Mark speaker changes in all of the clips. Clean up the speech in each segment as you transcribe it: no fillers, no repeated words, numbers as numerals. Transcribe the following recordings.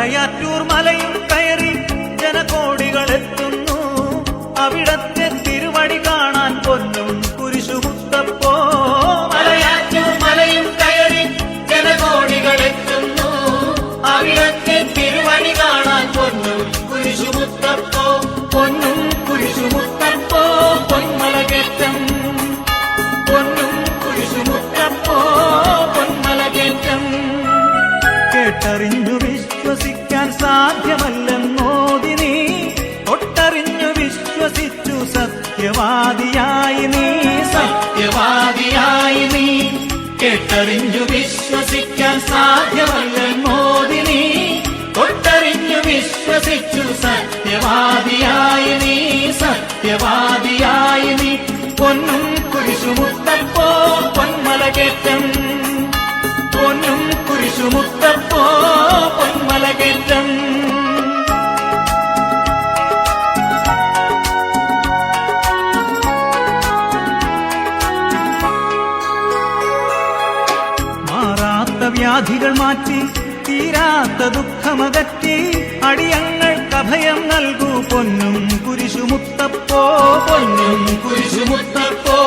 Speaker 1: മലയാറ്റൂർ മലയും കയറി ജനകോടികളെത്തുന്നു. അവിടത്തെ തിരുവടി കാണാൻ പൊന്നും കുരിശുമുത്തപ്പോ.
Speaker 2: മലയാറ്റൂർ മലയും കയറി ജനകോടികളെത്തുന്നു. അവിടത്തെ തിരുവടി കാണാൻ പൊന്നും കുരിശുമുത്തപ്പോ.
Speaker 1: പൊന്നും കുരിശുമുത്തപ്പോ പൊന്മലകേറ്റം. പൊന്നും കുരിശുമുത്തപ്പോ പൊന്മലകേറ്റം. കേട്ടറിഞ്ഞു വിശ്വസിക്കാൻ സാധ്യമല്ലെന്നോതി നീ, ഒട്ടറിഞ്ഞു വിശ്വസിച്ചു സത്യവാദിയായി നീ.
Speaker 2: സത്യവാദിയായി നീ കേട്ടറിഞ്ഞു വിശ്വസിക്കാൻ സാധ്യമല്ലെന്നോതി നീ, ഒട്ടറിഞ്ഞു വിശ്വസിച്ചു സത്യവാദിയായി നീ. സത്യവാദിയായി നീ
Speaker 1: പൊന്നും കുരിശുമുത്തപ്പോ പൊന്മലകേറ്റം. പൊന്നും കുരിശുമുത്തപ്പോ പൊന്മലകേറ്റം. മാറാത്ത വ്യാധികൾ മാറ്റി തീരാത്ത ദുഃഖമകറ്റി അടിയങ്ങൾക്ക് അഭയം നൽകൂ പൊന്നും കുരിശുമുത്തപ്പോ.
Speaker 2: പൊന്നും കുരിശുമുത്തപ്പോ.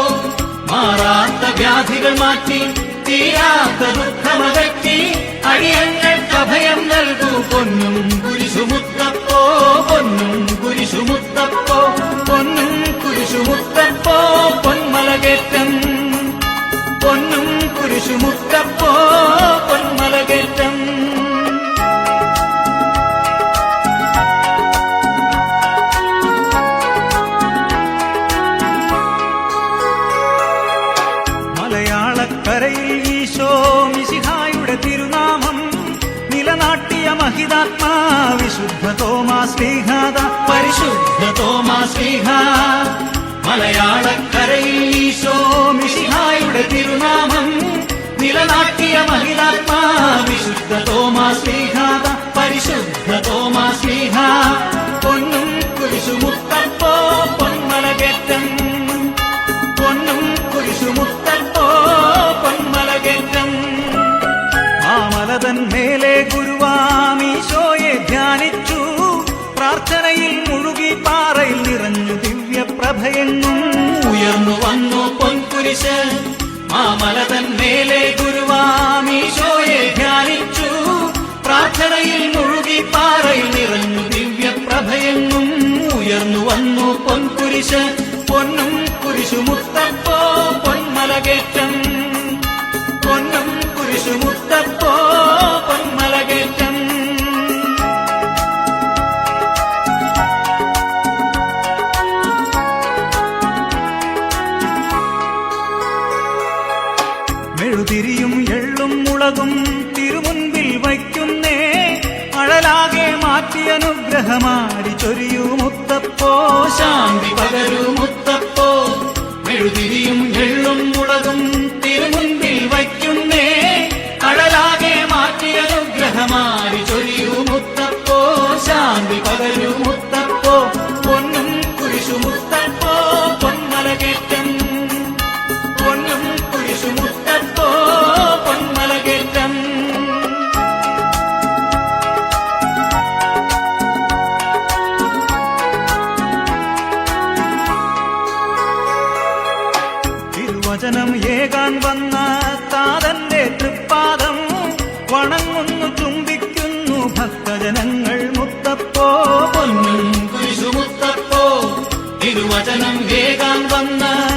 Speaker 2: മാറാത്ത വ്യാധികൾ മാറ്റി തീരാത്ത ദുഃഖമകറ്റി അടിയങ്ങൾക്ക് അഭയം നൽകൂ പൊന്നും കുരിശുമുത്തപ്പോ. പൊന്നും കുരിശുമുത്തപ്പോ.
Speaker 1: പൊന്നും കുരിശുമുത്തപ്പോ പൊന്മലകേറ്റം. പൊന്നും കുരിശുമുത്തപ്പോ പൊന്മലകേറ്റം. മലയാളക്കരയിൽ ഈശോ മിശിഹായുടെ തിരുനാമം നിലനാട്ടിയ മഹിതാത്മാ വിശുദ്ധ തോമാശ്ലീഹാദ.
Speaker 2: പരിശുദ്ധ തോമാശ്ലീഹ. മലയാളക്കരയിൽ ഈശോ മിശിഹായുടെ തിരുനാമം നിലനാട്ടിയ മഹിതാത്മാ വിശുദ്ധ തോമാശ്ലീഹാദ. പരിശുദ്ധ തോമാശ്ലീഹ.
Speaker 1: പൊന്നും കുരിശുമുത്തപ്പോ പൊന്മലകേറ്റം. പൊന്നും കുരിശുമുത്തപ്പോ പൊന്മലകേറ്റം. മാമലതൻ മേലെ ഗുരുവാമീശോയെ ധ്യാനിച്ചു. പ്രാർത്ഥനയിൽ മുഴുകി പാറയിൽ നിറഞ്ഞു ദിവ്യപ്രഭയെങ്ങും
Speaker 2: ഉയർന്നു വന്നു പൊൻകുരിശ്. മാമലതൻ മേലെ ഗുരുവാമീശോയെ ധ്യാനിച്ചു. പ്രാർത്ഥനയിൽ മുഴുകി പാറയിൽ നിറഞ്ഞു ദിവ്യപ്രഭയെങ്ങും ഉയർന്നു വന്നു പൊൻകുരിശ്.
Speaker 1: പൊന്നും കുരിശുമുത്തപ്പോ പൊന്മലകേറ്റം. പൊന്നും കുരിശുമുത്തപ്പോ പൊന്മലകേറ്റം. മെഴുതിരിയും എള്ളും മുളകും തിരുമുൻപിൽ വയ്ക്കുന്നേ. അഴലാകെ മാറ്റി അനുഗ്രഹമാരി ചൊരിയൂ മുത്തപ്പോ.
Speaker 2: ശാന്തി പകരൂ മുത്തപ്പോ. മെഴുതിരിയും എള്ളും മുളകും തിരുമുൻപിൽ വയ്ക്കുന്നേ. അഴലാകെ മാറ്റി അനുഗ്രഹമാരി ചൊരിയൂ മുത്തപ്പോ. ശാന്തി പകരൂ മുത്തപ്പോ.
Speaker 1: പൊന്നും കുരിശുമുത്തപ്പോ പൊന്മലകേറ്റം. പൊന്നും കുരിശുമുത്തപ്പോ പൊന്മലകേറ്റം. തിരുവചനം ഏകാൻ വന്ന താതന്റെ തൃപ്പാദം വണങ്ങുന്നു ചുംബിക്കുന്നു ഭക്തജനങ്ങൾ മുത്തപ്പോ.
Speaker 2: പൊന്നും കുരിശുമുത്തപ്പോ. തിരുവചനം ഏകാൻ വന്ന